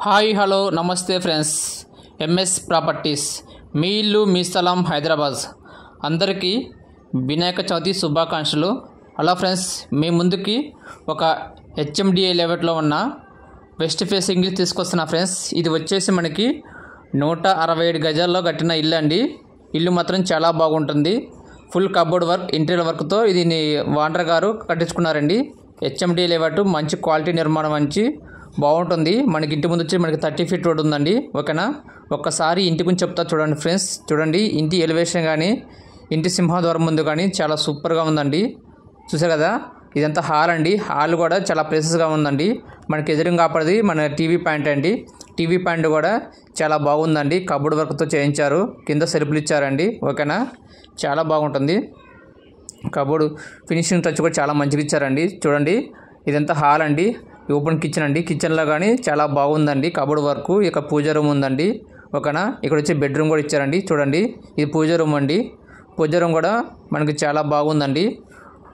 Hi hello నమస్తే friends. MS properties మీ ఇల్లు మీ స్థలం హైదరాబాద్. అందరికీ వినాయక చవితి శుభాకాంక్షలు. హలో ఫ్రెండ్స్, మీ ముందుకి ఒక హెచ్ఎండిఏ లేఅవుట్లో ఉన్న వెస్ట్ ఫేసింగ్ తీసుకొస్తున్నా ఫ్రెండ్స్. ఇది వచ్చేసి మనకి 167 గజాల్లో కట్టిన ఇల్లు అండి. ఇల్లు మాత్రం చాలా బాగుంటుంది. ఫుల్ కబోర్డ్ వర్క్, ఇంటీరియర్ వర్క్తో ఇది వాండర్ గారు కట్టించుకున్నారండి. హెచ్ఎండిఏ లేఅవుట్, మంచి క్వాలిటీ నిర్మాణం, మంచి బాగుంటుంది. మనకి ఇంటి ముందు వచ్చి మనకి 30 ఫీట్ రోడ్ ఉందండి. ఓకేనా, ఒక్కసారి ఇంటి గురించి చెప్తా చూడండి ఫ్రెండ్స్. చూడండి, ఇంటి ఎలివేషన్ కానీ ఇంటి సింహద్వారం ముందు కానీ చాలా సూపర్గా ఉందండి. చూసారు కదా, ఇదంతా హాల్ అండి. హాల్ కూడా చాలా ప్లేసెస్గా ఉందండి. మనకి ఎదురుగా కాపడది మన టీవీ పాయింట్ అండి. టీవీ పాయింట్ కూడా చాలా బాగుందండి. కబోర్డ్ వర్క్తో చేయించారు, కింద సెల్ఫ్లు ఇచ్చారండి. ఓకేనా, చాలా బాగుంటుంది. కబోర్డ్ ఫినిషింగ్ టచ్ కూడా చాలా మంచిగా ఇచ్చారండి. చూడండి, ఇదంతా హాల్ అండి. ఓపెన్ కిచెన్ అండి. కిచెన్లో కానీ చాలా బాగుందండి కబోర్డ్ వర్క్. ఇక పూజ రూమ్ ఉందండి. ఓకేనా, ఇక్కడ వచ్చి బెడ్రూమ్ కూడా ఇచ్చారండి. చూడండి, ఇది పూజ రూమ్ అండి. పూజ రూమ్ కూడా మనకి చాలా బాగుందండి.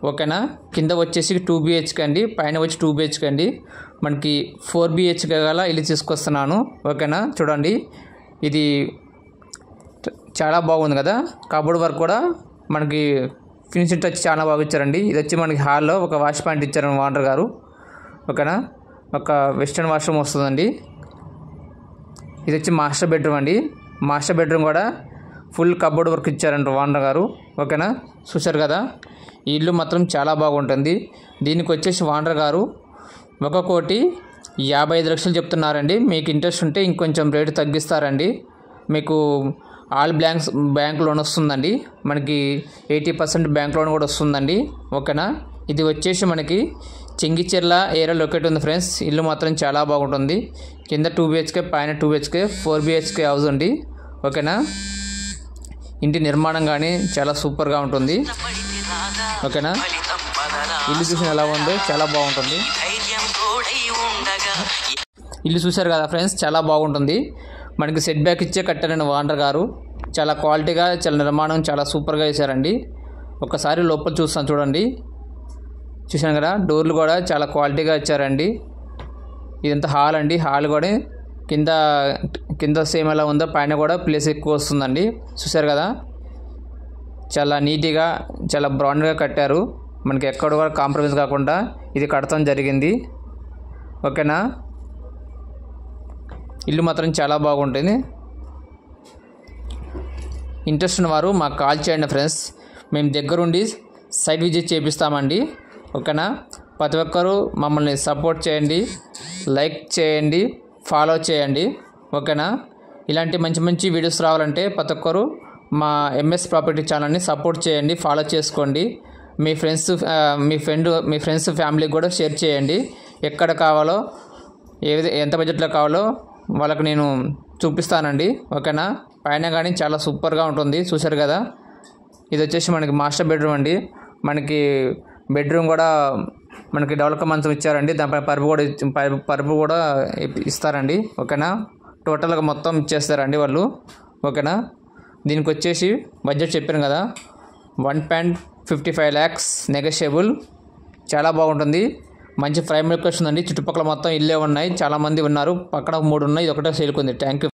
ఓకేనా, కింద వచ్చేసి 2 BHK అండి, పైన వచ్చి 2 BHK అండి. మనకి 4 BHK గల ఇల్లు తీసుకొస్తున్నాను. ఓకేనా, చూడండి, ఇది చాలా బాగుంది కదా. కబోర్డ్ వర్క్ కూడా మనకి ఫినిషింగ్ టచ్ చాలా బాగా ఇచ్చారండి. ఇది వచ్చి మనకి హాల్లో ఒక వాష్ పాయింట్ ఇచ్చారు వాండర్ గారు. ఓకేనా, ఒక వెస్టర్న్ వాష్రూమ్ వస్తుందండి. ఇది వచ్చి మాస్టర్ బెడ్రూమ్ అండి. మాస్టర్ బెడ్రూమ్ కూడా ఫుల్ కబోర్డ్ వర్క్ ఇచ్చారంట వాండర్ గారు. ఓకేనా, చూశారు కదా, ఈ ఇల్లు మాత్రం చాలా బాగుంటుంది. దీనికి వచ్చేసి వాండర్ గారు 1,55,00,000 చెప్తున్నారండి. మీకు ఇంట్రెస్ట్ ఉంటే ఇంకొంచెం రేటు తగ్గిస్తారండి. మీకు ఆల్ బ్యాంక్ లోన్ వస్తుందండి. మనకి 80% బ్యాంక్ లోన్ కూడా వస్తుందండి. ఓకేనా, ఇది వచ్చేసి మనకి చెంగిచెర్ల ఏరియా లొకేట్ ఉంది ఫ్రెండ్స్. ఇల్లు మాత్రం చాలా బాగుంటుంది. కింద 2 BHK, పైన 2 BHK, 4 BHK హౌస్ అండి. ఓకేనా, ఇంటి నిర్మాణం కానీ చాలా సూపర్గా ఉంటుంది. ఓకేనా, ఇల్లు చూసిన ఎలా ఉందో చాలా బాగుంటుంది. ఇల్లు చూశారు కదా ఫ్రెండ్స్, చాలా బాగుంటుంది. మనకి సెట్ బ్యాక్ ఇచ్చే కట్టారండి వాండర్ గారు. చాలా క్వాలిటీగా, చాలా నిర్మాణం చాలా సూపర్గా వేశారండి. ఒకసారి లోపల చూస్తాను చూడండి. చూసాను కదా, డోర్లు కూడా చాలా క్వాలిటీగా ఇచ్చారండి. ఇదంతా హాల్ అండి. హాల్ కూడా కింద సేమ్ ఎలా ఉందో పైన కూడా ప్లేస్ ఎక్కువ వస్తుందండి. చూసారు కదా, చాలా నీట్గా, చాలా బ్రాండ్గా కట్టారు. మనకి ఎక్కడ కూడా కాంప్రమైజ్ కాకుండా ఇది కడతాం జరిగింది. ఓకేనా, ఇల్లు మాత్రం చాలా బాగుంటుంది. ఇంట్రెస్ట్ ఉన్నవారు మాకు కాల్ చేయండి ఫ్రెండ్స్. మేము దగ్గరుండి సైట్ విజిట్ చేపిస్తామండి. ఓకేనా, ప్రతి ఒక్కరూ మమ్మల్ని సపోర్ట్ చేయండి, లైక్ చేయండి, ఫాలో చేయండి. ఓకేనా, ఇలాంటి మంచి మంచి వీడియోస్ రావాలంటే ప్రతి ఒక్కరూ మా ఎంఎస్ ప్రాపర్టీ ఛానల్ని సపోర్ట్ చేయండి, ఫాలో చేసుకోండి. మీ ఫ్రెండ్స్ ఫ్యామిలీకి కూడా షేర్ చేయండి. ఎక్కడ కావాలో, ఎంత బడ్జెట్లో కావాలో వాళ్ళకి నేను చూపిస్తానండి. ఓకేనా, పైన కానీ చాలా సూపర్గా ఉంటుంది. చూశారు కదా, ఇది వచ్చేసి మనకి మాస్టర్ బెడ్రూమ్ అండి. మనకి బెడ్రూమ్ కూడా మనకి డెవలప్ మంచం ఇచ్చారండి. దానిపై పరుపు కూడా ఇస్తారండి. ఓకేనా, టోటల్గా మొత్తం ఇచ్చేస్తారండి వాళ్ళు. ఓకేనా, దీనికి వచ్చేసి బడ్జెట్ చెప్పాను కదా, 1.55 lakhs నెగోషియబుల్. చాలా బాగుంటుంది. మంచి ప్రైమ్ లొకేషన్ ఉందండి. చుట్టుపక్కల మొత్తం ఇల్లే ఉన్నాయి. చాలామంది ఉన్నారు. పక్కన 3 ఉన్నాయి, ఇది ఒకటే సేల్కుంది. Thank you.